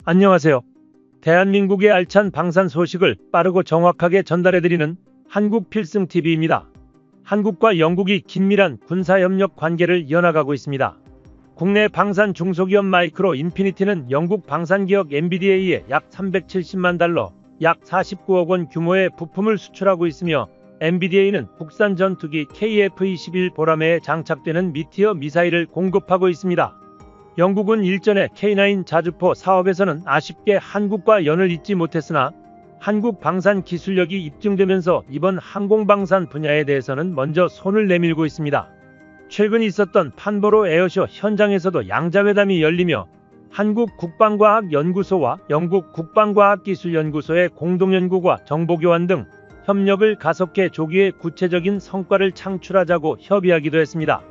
안녕하세요. 대한민국의 알찬 방산 소식을 빠르고 정확하게 전달해드리는 한국필승TV입니다. 한국과 영국이 긴밀한 군사협력 관계를 이어나가고 있습니다. 국내 방산 중소기업 마이크로 인피니티는 영국 방산기업 엔비디에이에 약 370만 달러, 약 49억 원 규모의 부품을 수출하고 있으며 엔비디에이는 국산 전투기 KF-21 보라매에 장착되는 미티어 미사일을 공급하고 있습니다. 영국은 일전에 K9 자주포 사업에서는 아쉽게 한국과 연을 잇지 못했으나 한국 방산 기술력이 입증되면서 이번 항공방산 분야에 대해서는 먼저 손을 내밀고 있습니다. 최근 있었던 판버로 에어쇼 현장에서도 양자회담이 열리며 한국 국방과학연구소와 영국 국방과학기술연구소의 공동연구과 정보교환 등 협력을 가속해 조기에 구체적인 성과를 창출하자고 협의하기도 했습니다.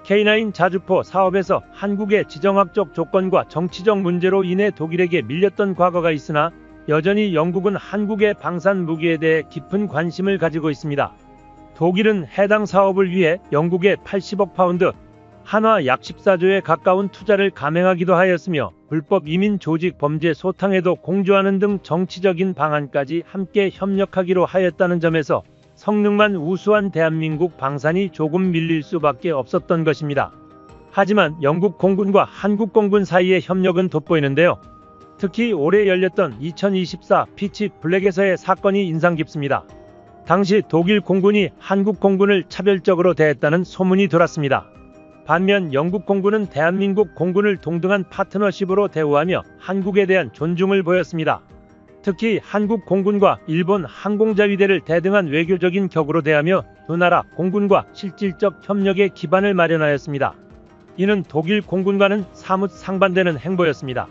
K9 자주포 사업에서 한국의 지정학적 조건과 정치적 문제로 인해 독일에게 밀렸던 과거가 있으나 여전히 영국은 한국의 방산 무기에 대해 깊은 관심을 가지고 있습니다. 독일은 해당 사업을 위해 영국에 80억 파운드, 한화 약 14조에 가까운 투자를 감행하기도 하였으며 불법 이민 조직 범죄 소탕에도 공조하는 등 정치적인 방안까지 함께 협력하기로 하였다는 점에서 성능만 우수한 대한민국 방산이 조금 밀릴 수밖에 없었던 것입니다. 하지만 영국 공군과 한국 공군 사이의 협력은 돋보이는데요. 특히 올해 열렸던 2024 피치 블랙에서의 사건이 인상 깊습니다. 당시 독일 공군이 한국 공군을 차별적으로 대했다는 소문이 돌았습니다. 반면 영국 공군은 대한민국 공군을 동등한 파트너십으로 대우하며 한국에 대한 존중을 보였습니다. 특히 한국 공군과 일본 항공자위대를 대등한 외교적인 격으로 대하며 두 나라 공군과 실질적 협력의 기반을 마련하였습니다. 이는 독일 공군과는 사뭇 상반되는 행보였습니다.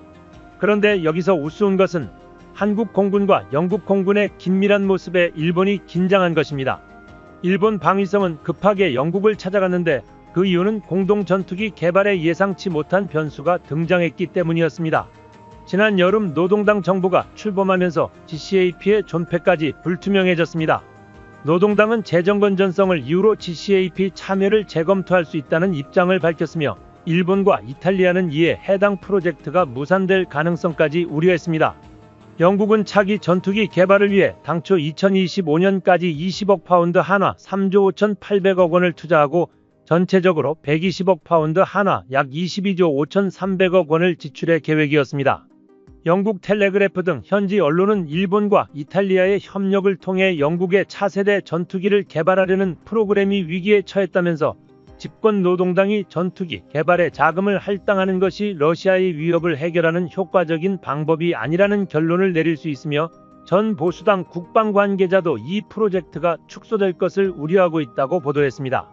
그런데 여기서 우스운 것은 한국 공군과 영국 공군의 긴밀한 모습에 일본이 긴장한 것입니다. 일본 방위성은 급하게 영국을 찾아갔는데 그 이유는 공동 전투기 개발에 예상치 못한 변수가 등장했기 때문이었습니다. 지난 여름 노동당 정부가 출범하면서 GCAP의 존폐까지 불투명해졌습니다. 노동당은 재정 건전성을 이유로 GCAP 참여를 재검토할 수 있다는 입장을 밝혔으며 일본과 이탈리아는 이에 해당 프로젝트가 무산될 가능성까지 우려했습니다. 영국은 차기 전투기 개발을 위해 당초 2025년까지 20억 파운드 한화 3조 5,800억 원을 투자하고 전체적으로 120억 파운드 한화 약 22조 5,300억 원을 지출할 계획이었습니다. 영국 텔레그래프 등 현지 언론은 일본과 이탈리아의 협력을 통해 영국의 차세대 전투기를 개발하려는 프로그램이 위기에 처했다면서 집권 노동당이 전투기 개발에 자금을 할당하는 것이 러시아의 위협을 해결하는 효과적인 방법이 아니라는 결론을 내릴 수 있으며 전 보수당 국방 관계자도 이 프로젝트가 축소될 것을 우려하고 있다고 보도했습니다.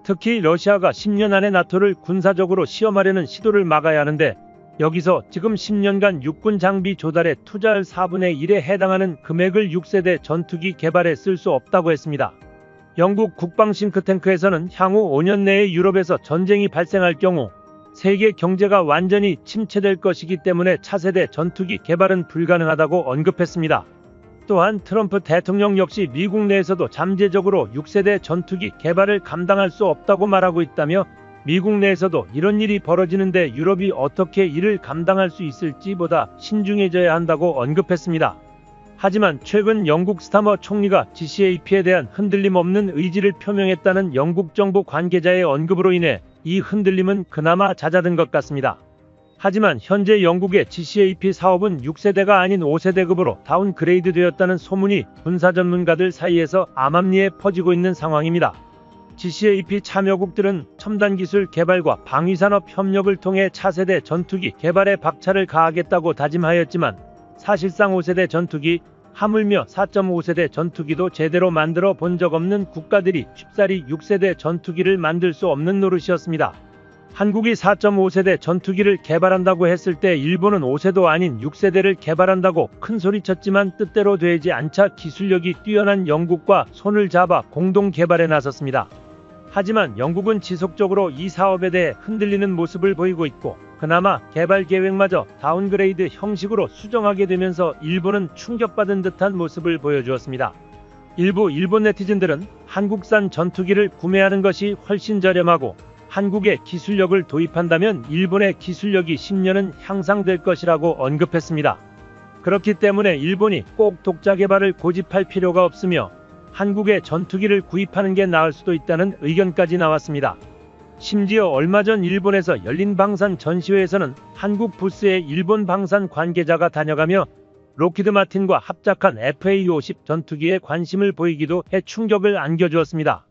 특히 러시아가 10년 안에 나토를 군사적으로 시험하려는 시도를 막아야 하는데 여기서 지금 10년간 육군 장비 조달에 투자할 4분의 1에 해당하는 금액을 6세대 전투기 개발에 쓸 수 없다고 했습니다. 영국 국방 싱크탱크에서는 향후 5년 내에 유럽에서 전쟁이 발생할 경우 세계 경제가 완전히 침체될 것이기 때문에 차세대 전투기 개발은 불가능하다고 언급했습니다. 또한 트럼프 대통령 역시 미국 내에서도 잠재적으로 6세대 전투기 개발을 감당할 수 없다고 말하고 있다며 미국 내에서도 이런 일이 벌어지는데 유럽이 어떻게 이를 감당할 수 있을지 보다 신중해져야 한다고 언급했습니다. 하지만 최근 영국 스타머 총리가 GCAP에 대한 흔들림 없는 의지를 표명했다는 영국 정부 관계자의 언급으로 인해 이 흔들림은 그나마 잦아든 것 같습니다. 하지만 현재 영국의 GCAP 사업은 6세대가 아닌 5세대급으로 다운그레이드 되었다는 소문이 군사 전문가들 사이에서 암암리에 퍼지고 있는 상황입니다. GCAP 참여국들은 첨단기술 개발과 방위산업 협력을 통해 차세대 전투기 개발에 박차를 가하겠다고 다짐하였지만 사실상 5세대 전투기, 하물며 4.5세대 전투기도 제대로 만들어 본 적 없는 국가들이 쉽사리 6세대 전투기를 만들 수 없는 노릇이었습니다. 한국이 4.5세대 전투기를 개발한다고 했을 때 일본은 5세도 아닌 6세대를 개발한다고 큰소리쳤지만 뜻대로 되지 않자 기술력이 뛰어난 영국과 손을 잡아 공동 개발에 나섰습니다. 하지만 영국은 지속적으로 이 사업에 대해 흔들리는 모습을 보이고 있고 그나마 개발 계획마저 다운그레이드 형식으로 수정하게 되면서 일본은 충격받은 듯한 모습을 보여주었습니다. 일부 일본 네티즌들은 한국산 전투기를 구매하는 것이 훨씬 저렴하고 한국에 기술력을 도입한다면 일본의 기술력이 10년은 향상될 것이라고 언급했습니다. 그렇기 때문에 일본이 꼭 독자 개발을 고집할 필요가 없으며 한국에 전투기를 구입하는 게 나을 수도 있다는 의견까지 나왔습니다. 심지어 얼마 전 일본에서 열린 방산 전시회에서는 한국 부스에 일본 방산 관계자가 다녀가며 록히드 마틴과 합작한 FA-50 전투기에 관심을 보이기도 해 충격을 안겨주었습니다.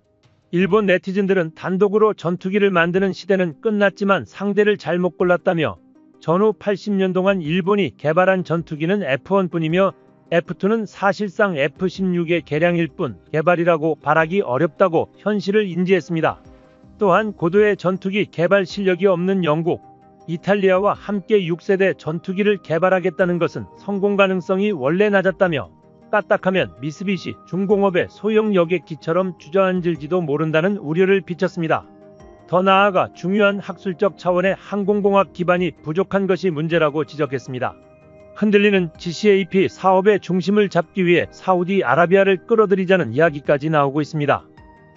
일본 네티즌들은 단독으로 전투기를 만드는 시대는 끝났지만 상대를 잘못 골랐다며 전후 80년 동안 일본이 개발한 전투기는 F1뿐이며 F2는 사실상 F-16의 개량일 뿐 개발이라고 말하기 어렵다고 현실을 인지했습니다. 또한 고도의 전투기 개발 실력이 없는 영국, 이탈리아와 함께 6세대 전투기를 개발하겠다는 것은 성공 가능성이 원래 낮았다며 까딱하면 미쓰비시 중공업의 소형 여객기처럼 주저앉을지도 모른다는 우려를 비쳤습니다. 더 나아가 중요한 학술적 차원의 항공공학 기반이 부족한 것이 문제라고 지적했습니다. 흔들리는 GCAP 사업의 중심을 잡기 위해 사우디아라비아를 끌어들이자는 이야기까지 나오고 있습니다.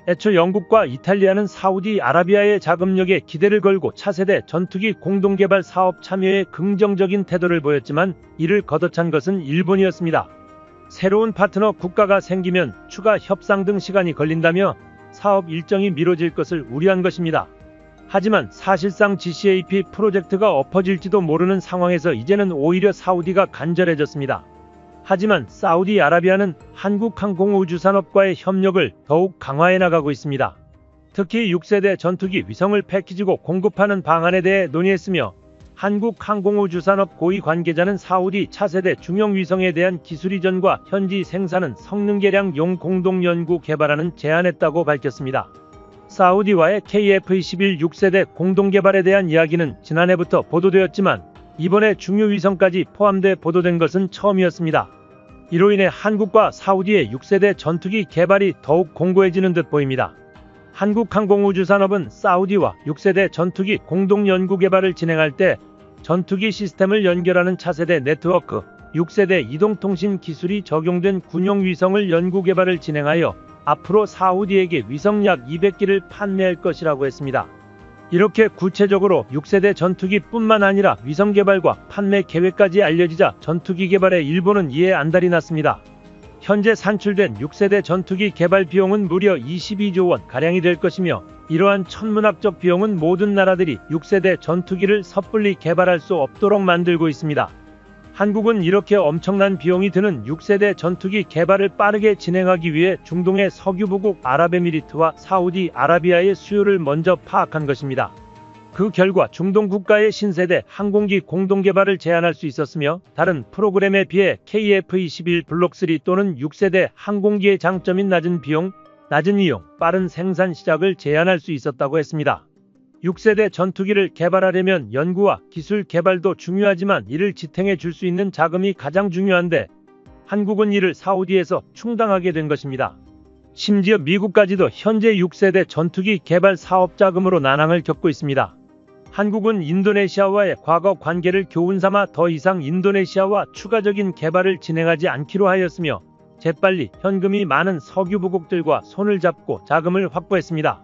애초 영국과 이탈리아는 사우디아라비아의 자금력에 기대를 걸고 차세대 전투기 공동개발 사업 참여에 긍정적인 태도를 보였지만 이를 걷어찬 것은 일본이었습니다. 새로운 파트너 국가가 생기면 추가 협상 등 시간이 걸린다며 사업 일정이 미뤄질 것을 우려한 것입니다. 하지만 사실상 GCAP 프로젝트가 엎어질지도 모르는 상황에서 이제는 오히려 사우디가 간절해졌습니다. 하지만 사우디아라비아는 한국항공우주산업과의 협력을 더욱 강화해 나가고 있습니다. 특히 6세대 전투기 위성을 패키지고 공급하는 방안에 대해 논의했으며 한국항공우주산업 고위 관계자는 사우디 차세대 중형 위성에 대한 기술 이전과 현지 생산은 성능 개량용 공동 연구 개발하는 제안했다고 밝혔습니다. 사우디와의 KF-21 6세대 공동 개발에 대한 이야기는 지난해부터 보도되었지만 이번에 중유 위성까지 포함돼 보도된 것은 처음이었습니다. 이로 인해 한국과 사우디의 6세대 전투기 개발이 더욱 공고해지는 듯 보입니다. 한국항공우주산업은 사우디와 6세대 전투기 공동 연구 개발을 진행할 때 전투기 시스템을 연결하는 차세대 네트워크, 6세대 이동통신 기술이 적용된 군용 위성을 연구 개발을 진행하여 앞으로 사우디에게 위성 약 200기를 판매할 것이라고 했습니다. 이렇게 구체적으로 6세대 전투기뿐만 아니라 위성 개발과 판매 계획까지 알려지자 전투기 개발에 일본은 이에 안달이 났습니다. 현재 산출된 6세대 전투기 개발 비용은 무려 22조 원 가량이 될 것이며 이러한 천문학적 비용은 모든 나라들이 6세대 전투기를 섣불리 개발할 수 없도록 만들고 있습니다. 한국은 이렇게 엄청난 비용이 드는 6세대 전투기 개발을 빠르게 진행하기 위해 중동의 석유부국 아랍에미리트와 사우디아라비아의 수요를 먼저 파악한 것입니다. 그 결과 중동 국가의 신세대 항공기 공동개발을 제안할 수 있었으며 다른 프로그램에 비해 KF-21 블록3 또는 6세대 항공기의 장점인 낮은 비용, 낮은 이용, 빠른 생산 시작을 제안할 수 있었다고 했습니다. 6세대 전투기를 개발하려면 연구와 기술 개발도 중요하지만 이를 지탱해 줄 수 있는 자금이 가장 중요한데 한국은 이를 사우디에서 충당하게 된 것입니다. 심지어 미국까지도 현재 6세대 전투기 개발 사업 자금으로 난항을 겪고 있습니다. 한국은 인도네시아와의 과거 관계를 교훈삼아 더 이상 인도네시아와 추가적인 개발을 진행하지 않기로 하였으며 재빨리 현금이 많은 석유부국들과 손을 잡고 자금을 확보했습니다.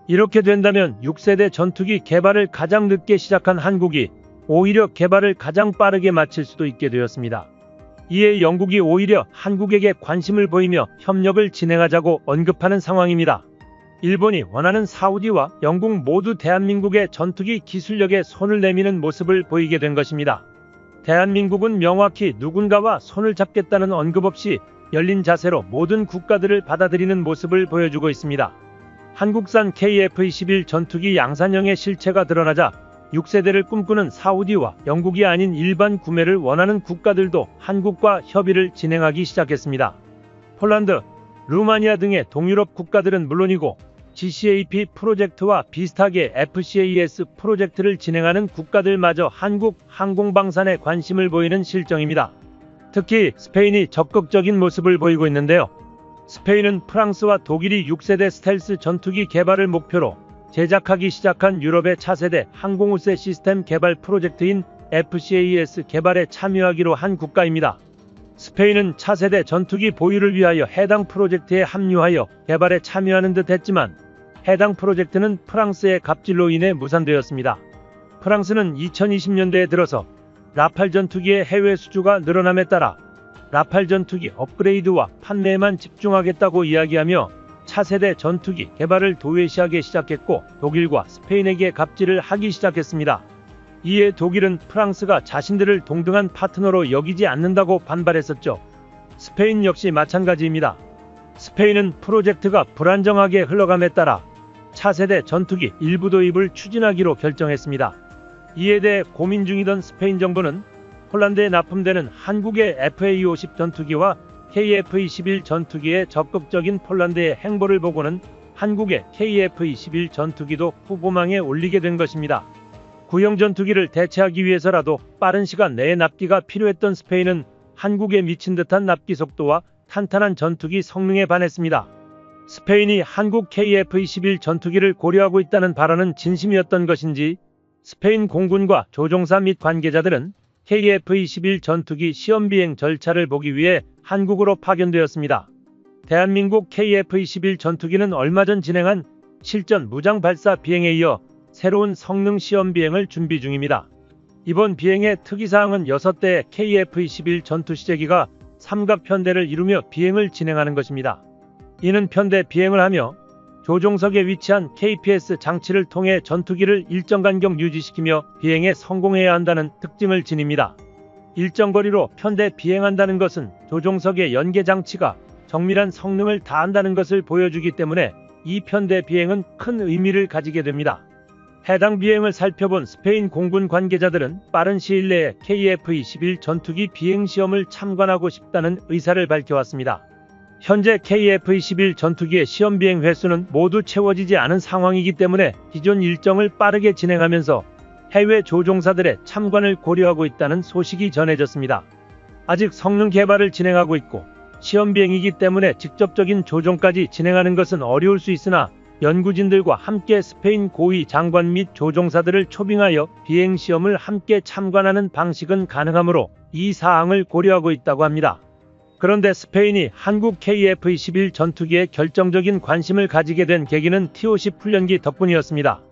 이렇게 된다면 6세대 전투기 개발을 가장 늦게 시작한 한국이 오히려 개발을 가장 빠르게 마칠 수도 있게 되었습니다. 이에 영국이 오히려 한국에게 관심을 보이며 협력을 진행하자고 언급하는 상황입니다. 일본이 원하는 사우디와 영국 모두 대한민국의 전투기 기술력에 손을 내미는 모습을 보이게 된 것입니다. 대한민국은 명확히 누군가와 손을 잡겠다는 언급 없이 열린 자세로 모든 국가들을 받아들이는 모습을 보여주고 있습니다. 한국산 KF-21 전투기 양산형의 실체가 드러나자 6세대를 꿈꾸는 사우디와 영국이 아닌 일반 구매를 원하는 국가들도 한국과 협의를 진행하기 시작했습니다. 폴란드, 루마니아 등의 동유럽 국가들은 물론이고 GCAP 프로젝트와 비슷하게 FCAS 프로젝트를 진행하는 국가들마저 한국 항공방산에 관심을 보이는 실정입니다. 특히 스페인이 적극적인 모습을 보이고 있는데요. 스페인은 프랑스와 독일이 6세대 스텔스 전투기 개발을 목표로 제작하기 시작한 유럽의 차세대 항공우세 시스템 개발 프로젝트인 FCAS 개발에 참여하기로 한 국가입니다. 스페인은 차세대 전투기 보유를 위하여 해당 프로젝트에 합류하여 개발에 참여하는 듯 했지만 해당 프로젝트는 프랑스의 갑질로 인해 무산되었습니다. 프랑스는 2020년대에 들어서 라팔 전투기의 해외 수주가 늘어남에 따라 라팔 전투기 업그레이드와 판매에만 집중하겠다고 이야기하며 차세대 전투기 개발을 도외시하기 시작했고 독일과 스페인에게 갑질을 하기 시작했습니다. 이에 독일은 프랑스가 자신들을 동등한 파트너로 여기지 않는다고 반발했었죠. 스페인 역시 마찬가지입니다. 스페인은 프로젝트가 불안정하게 흘러감에 따라 차세대 전투기 일부 도입을 추진하기로 결정했습니다. 이에 대해 고민 중이던 스페인 정부는 폴란드에 납품되는 한국의 FA-50 전투기와 KF-21 전투기의 적극적인 폴란드의 행보를 보고는 한국의 KF-21 전투기도 후보망에 올리게 된 것입니다. 구형 전투기를 대체하기 위해서라도 빠른 시간 내에 납기가 필요했던 스페인은 한국에 미친 듯한 납기 속도와 탄탄한 전투기 성능에 반했습니다. 스페인이 한국 KF-21 전투기를 고려하고 있다는 발언은 진심이었던 것인지 스페인 공군과 조종사 및 관계자들은 KF-21 전투기 시험 비행 절차를 보기 위해 한국으로 파견되었습니다. 대한민국 KF-21 전투기는 얼마 전 진행한 실전 무장 발사 비행에 이어 새로운 성능 시험 비행을 준비 중입니다. 이번 비행의 특이사항은 6대의 KF-21 전투시제기가 삼각 편대를 이루며 비행을 진행하는 것입니다. 이는 편대 비행을 하며 조종석에 위치한 KPS 장치를 통해 전투기를 일정 간격 유지시키며 비행에 성공해야 한다는 특징을 지닙니다. 일정 거리로 편대 비행한다는 것은 조종석의 연계 장치가 정밀한 성능을 다한다는 것을 보여주기 때문에 이 편대 비행은 큰 의미를 가지게 됩니다. 해당 비행을 살펴본 스페인 공군 관계자들은 빠른 시일 내에 KF-21 전투기 비행 시험을 참관하고 싶다는 의사를 밝혀왔습니다. 현재 KF-21 전투기의 시험 비행 횟수는 모두 채워지지 않은 상황이기 때문에 기존 일정을 빠르게 진행하면서 해외 조종사들의 참관을 고려하고 있다는 소식이 전해졌습니다. 아직 성능 개발을 진행하고 있고 시험 비행이기 때문에 직접적인 조종까지 진행하는 것은 어려울 수 있으나 연구진들과 함께 스페인 고위 장관 및 조종사들을 초빙하여 비행 시험을 함께 참관하는 방식은 가능하므로 이 사항을 고려하고 있다고 합니다. 그런데 스페인이 한국 KF-21 전투기에 결정적인 관심을 가지게 된 계기는 T-50 훈련기 덕분이었습니다.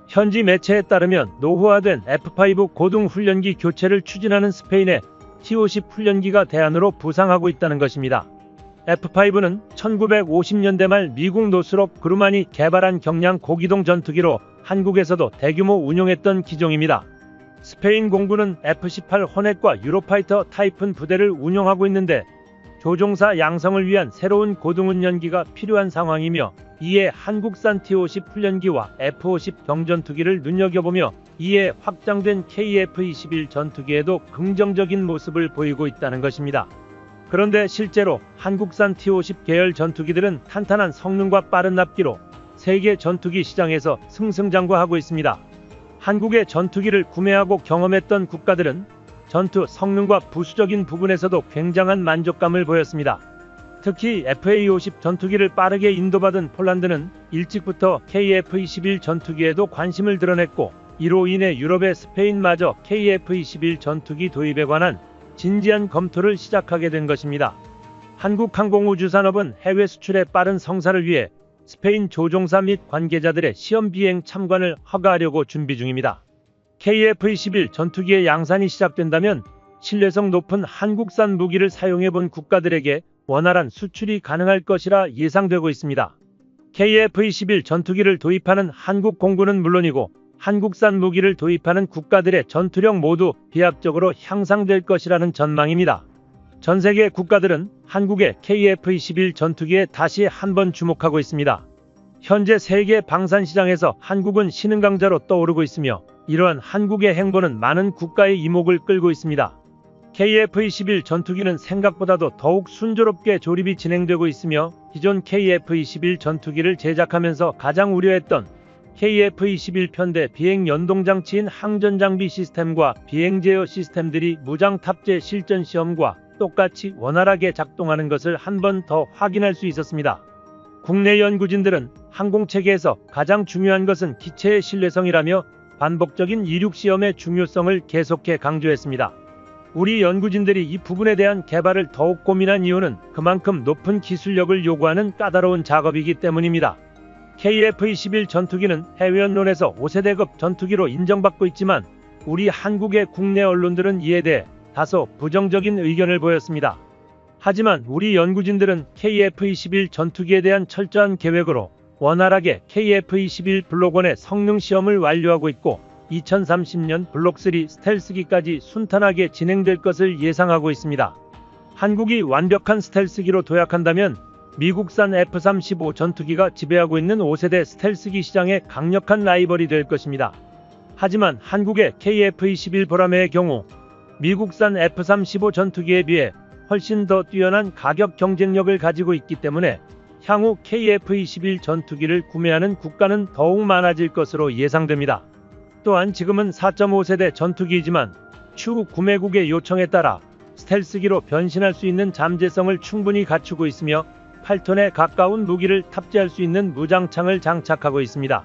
현지 매체에 따르면 노후화된 F-5 고등 훈련기 교체를 추진하는 스페인의 T-50 훈련기가 대안으로 부상하고 있다는 것입니다. F-5는 1950년대 말 미국 노스롭 그루만이 개발한 경량 고기동 전투기로 한국에서도 대규모 운용했던 기종입니다. 스페인 공군은 F-18 호넷과 유로파이터 타이푼 부대를 운용하고 있는데 조종사 양성을 위한 새로운 고등훈련기가 필요한 상황이며 이에 한국산 T-50 훈련기와 F-50 경전투기를 눈여겨보며 이에 확장된 KF-21 전투기에도 긍정적인 모습을 보이고 있다는 것입니다. 그런데 실제로 한국산 T-50 계열 전투기들은 탄탄한 성능과 빠른 납기로 세계 전투기 시장에서 승승장구하고 있습니다. 한국의 전투기를 구매하고 경험했던 국가들은 전투 성능과 부수적인 부분에서도 굉장한 만족감을 보였습니다. 특히 FA-50 전투기를 빠르게 인도받은 폴란드는 일찍부터 KF-21 전투기에도 관심을 드러냈고 이로 인해 유럽의 스페인마저 KF-21 전투기 도입에 관한 진지한 검토를 시작하게 된 것입니다. 한국항공우주산업은 해외 수출의 빠른 성사를 위해 스페인 조종사 및 관계자들의 시험 비행 참관을 허가하려고 준비 중입니다. KF-21 전투기의 양산이 시작된다면 신뢰성 높은 한국산 무기를 사용해본 국가들에게 원활한 수출이 가능할 것이라 예상되고 있습니다. KF-21 전투기를 도입하는 한국 공군은 물론이고 한국산 무기를 도입하는 국가들의 전투력 모두 비합적으로 향상될 것이라는 전망입니다. 전 세계 국가들은 한국의 KF-21 전투기에 다시 한번 주목하고 있습니다. 현재 세계 방산 시장에서 한국은 신흥강자로 떠오르고 있으며 이러한 한국의 행보는 많은 국가의 이목을 끌고 있습니다. KF-21 전투기는 생각보다도 더욱 순조롭게 조립이 진행되고 있으며 기존 KF-21 전투기를 제작하면서 가장 우려했던 KF-21 편대 비행 연동장치인 항전장비 시스템과 비행 제어 시스템들이 무장 탑재 실전 시험과 똑같이 원활하게 작동하는 것을 한 번 더 확인할 수 있었습니다. 국내 연구진들은 항공체계에서 가장 중요한 것은 기체의 신뢰성이라며 반복적인 이륙 시험의 중요성을 계속해 강조했습니다. 우리 연구진들이 이 부분에 대한 개발을 더욱 고민한 이유는 그만큼 높은 기술력을 요구하는 까다로운 작업이기 때문입니다. KF-21 전투기는 해외 언론에서 5세대급 전투기로 인정받고 있지만 우리 한국의 국내 언론들은 이에 대해 다소 부정적인 의견을 보였습니다. 하지만 우리 연구진들은 KF-21 전투기에 대한 철저한 계획으로 원활하게 KF-21 블록1의 성능 시험을 완료하고 있고 2030년 블록3 스텔스기까지 순탄하게 진행될 것을 예상하고 있습니다. 한국이 완벽한 스텔스기로 도약한다면 미국산 F-35 전투기가 지배하고 있는 5세대 스텔스기 시장의 강력한 라이벌이 될 것입니다. 하지만 한국의 KF-21 보라매의 경우 미국산 F-35 전투기에 비해 훨씬 더 뛰어난 가격 경쟁력을 가지고 있기 때문에 향후 KF-21 전투기를 구매하는 국가는 더욱 많아질 것으로 예상됩니다. 또한 지금은 4.5세대 전투기이지만 추후 구매국의 요청에 따라 스텔스기로 변신할 수 있는 잠재성을 충분히 갖추고 있으며 8톤에 가까운 무기를 탑재할 수 있는 무장창을 장착하고 있습니다.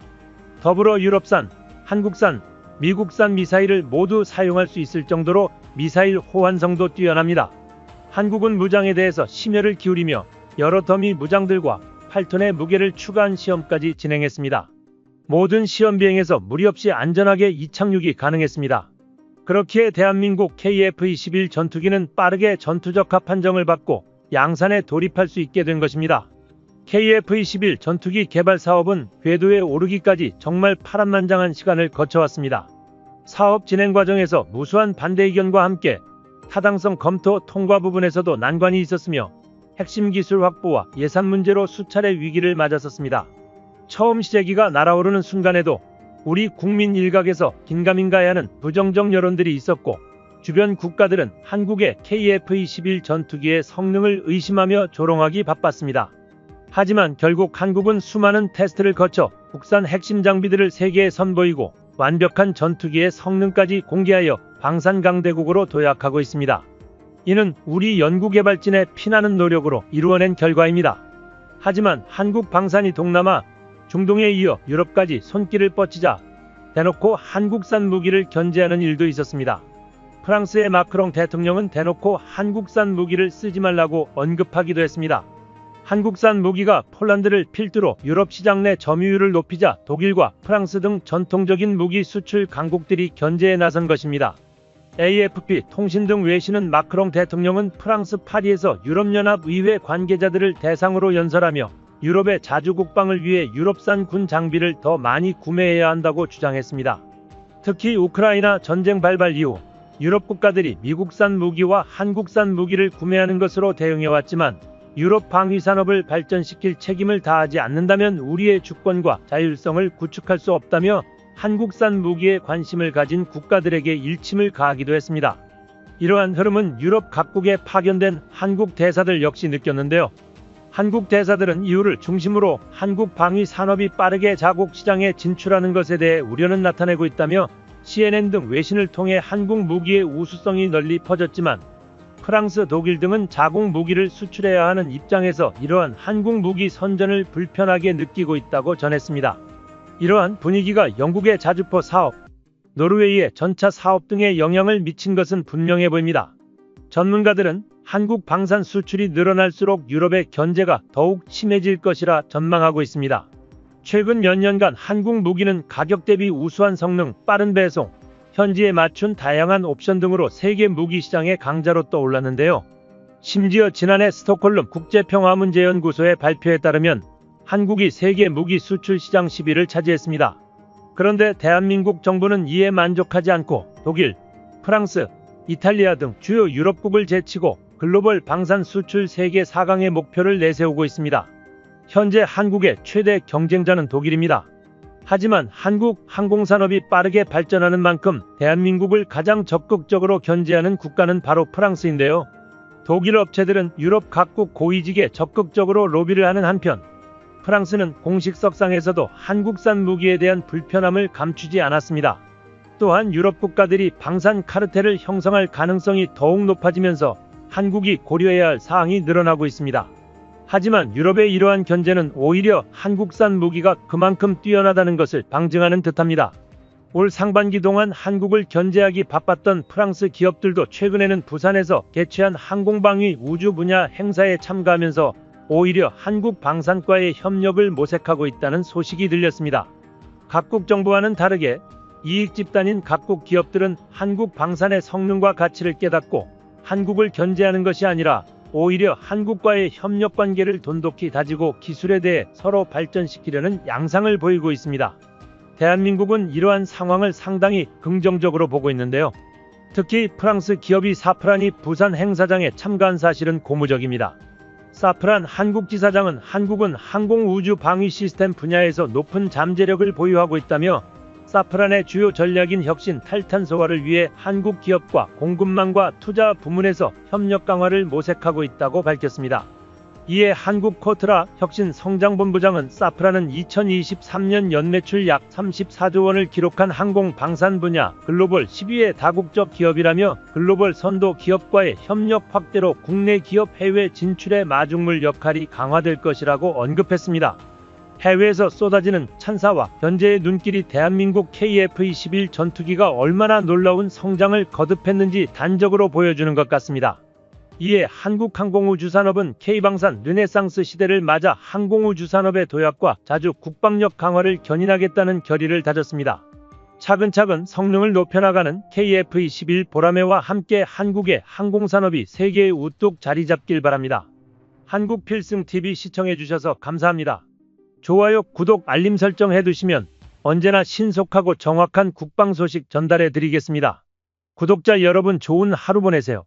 더불어 유럽산, 한국산, 미국산 미사일을 모두 사용할 수 있을 정도로 미사일 호환성도 뛰어납니다. 한국은 무장에 대해서 심혈을 기울이며 여러 더미 무장들과 8톤의 무게를 추가한 시험까지 진행했습니다. 모든 시험 비행에서 무리 없이 안전하게 이착륙이 가능했습니다. 그렇기에 대한민국 KF-21 전투기는 빠르게 전투적합 판정을 받고 양산에 돌입할 수 있게 된 것입니다. KF-21 전투기 개발 사업은 궤도에 오르기까지 정말 파란만장한 시간을 거쳐왔습니다. 사업 진행 과정에서 무수한 반대 의견과 함께 타당성 검토 통과 부분에서도 난관이 있었으며 핵심 기술 확보와 예산 문제로 수차례 위기를 맞았었습니다. 처음 시제기가 날아오르는 순간에도 우리 국민 일각에서 긴가민가해 하는 부정적 여론들이 있었고 주변 국가들은 한국의 KF-21 전투기의 성능을 의심하며 조롱하기 바빴습니다. 하지만 결국 한국은 수많은 테스트를 거쳐 국산 핵심 장비들을 세계에 선보이고 완벽한 전투기의 성능까지 공개하여 방산강대국으로 도약하고 있습니다. 이는 우리 연구개발진의 피나는 노력으로 이루어낸 결과입니다. 하지만 한국 방산이 동남아, 중동에 이어 유럽까지 손길을 뻗치자 대놓고 한국산 무기를 견제하는 일도 있었습니다. 프랑스의 마크롱 대통령은 대놓고 한국산 무기를 쓰지 말라고 언급하기도 했습니다. 한국산 무기가 폴란드를 필두로 유럽 시장 내 점유율을 높이자 독일과 프랑스 등 전통적인 무기 수출 강국들이 견제에 나선 것입니다. AFP 통신 등 외신은 마크롱 대통령은 프랑스 파리에서 유럽연합 의회 관계자들을 대상으로 연설하며 유럽의 자주 국방을 위해 유럽산 군 장비를 더 많이 구매해야 한다고 주장했습니다. 특히 우크라이나 전쟁 발발 이후 유럽 국가들이 미국산 무기와 한국산 무기를 구매하는 것으로 대응해왔지만 유럽 방위 산업을 발전시킬 책임을 다하지 않는다면 우리의 주권과 자율성을 구축할 수 없다며 한국산 무기에 관심을 가진 국가들에게 일침을 가하기도 했습니다. 이러한 흐름은 유럽 각국에 파견된 한국 대사들 역시 느꼈는데요. 한국 대사들은 이유를 중심으로 한국 방위 산업이 빠르게 자국 시장에 진출하는 것에 대해 우려는 나타내고 있다며 CNN 등 외신을 통해 한국 무기의 우수성이 널리 퍼졌지만 프랑스, 독일 등은 자국 무기를 수출해야 하는 입장에서 이러한 한국 무기 선전을 불편하게 느끼고 있다고 전했습니다. 이러한 분위기가 영국의 자주포 사업, 노르웨이의 전차 사업 등에 영향을 미친 것은 분명해 보입니다. 전문가들은 한국 방산 수출이 늘어날수록 유럽의 견제가 더욱 심해질 것이라 전망하고 있습니다. 최근 몇 년간 한국 무기는 가격 대비 우수한 성능, 빠른 배송, 현지에 맞춘 다양한 옵션 등으로 세계 무기 시장의 강자로 떠올랐는데요. 심지어 지난해 스톡홀름 국제평화문제연구소의 발표에 따르면 한국이 세계 무기 수출 시장 10위를 차지했습니다. 그런데 대한민국 정부는 이에 만족하지 않고 독일, 프랑스, 이탈리아 등 주요 유럽국을 제치고 글로벌 방산 수출 세계 4강의 목표를 내세우고 있습니다. 현재 한국의 최대 경쟁자는 독일입니다. 하지만 한국 항공산업이 빠르게 발전하는 만큼 대한민국을 가장 적극적으로 견제하는 국가는 바로 프랑스인데요. 독일 업체들은 유럽 각국 고위직에 적극적으로 로비를 하는 한편 프랑스는 공식 석상에서도 한국산 무기에 대한 불편함을 감추지 않았습니다. 또한 유럽 국가들이 방산 카르텔을 형성할 가능성이 더욱 높아지면서 한국이 고려해야 할 사항이 늘어나고 있습니다. 하지만 유럽의 이러한 견제는 오히려 한국산 무기가 그만큼 뛰어나다는 것을 방증하는 듯합니다. 올 상반기 동안 한국을 견제하기 바빴던 프랑스 기업들도 최근에는 부산에서 개최한 항공방위 우주 분야 행사에 참가하면서 오히려 한국 방산과의 협력을 모색하고 있다는 소식이 들렸습니다. 각국 정부와는 다르게 이익 집단인 각국 기업들은 한국 방산의 성능과 가치를 깨닫고 한국을 견제하는 것이 아니라 오히려 한국과의 협력 관계를 돈독히 다지고 기술에 대해 서로 발전시키려는 양상을 보이고 있습니다. 대한민국은 이러한 상황을 상당히 긍정적으로 보고 있는데요. 특히 프랑스 기업이 사프란이 부산 행사장에 참가한 사실은 고무적입니다. 사프란 한국 지사장은 한국은 항공우주 방위 시스템 분야에서 높은 잠재력을 보유하고 있다며 사프란의 주요 전략인 혁신 탈탄소화를 위해 한국 기업과 공급망과 투자 부문에서 협력 강화를 모색하고 있다고 밝혔습니다. 이에 한국코트라 혁신성장본부장은 사프란은 2023년 연매출 약 34조 원을 기록한 항공 방산 분야 글로벌 10위의 다국적 기업이라며 글로벌 선도 기업과의 협력 확대로 국내 기업 해외 진출의 마중물 역할이 강화될 것이라고 언급했습니다. 해외에서 쏟아지는 찬사와 견제의 눈길이 대한민국 KF-21 전투기가 얼마나 놀라운 성장을 거듭했는지 단적으로 보여주는 것 같습니다. 이에 한국항공우주산업은 K방산 르네상스 시대를 맞아 항공우주산업의 도약과 자주 국방력 강화를 견인하겠다는 결의를 다졌습니다. 차근차근 성능을 높여나가는 KF-21 보라매와 함께 한국의 항공산업이 세계에 우뚝 자리잡길 바랍니다. 한국필승TV 시청해주셔서 감사합니다. 좋아요, 구독, 알림 설정 해두시면 언제나 신속하고 정확한 국방 소식 전달해 드리겠습니다. 구독자 여러분 좋은 하루 보내세요.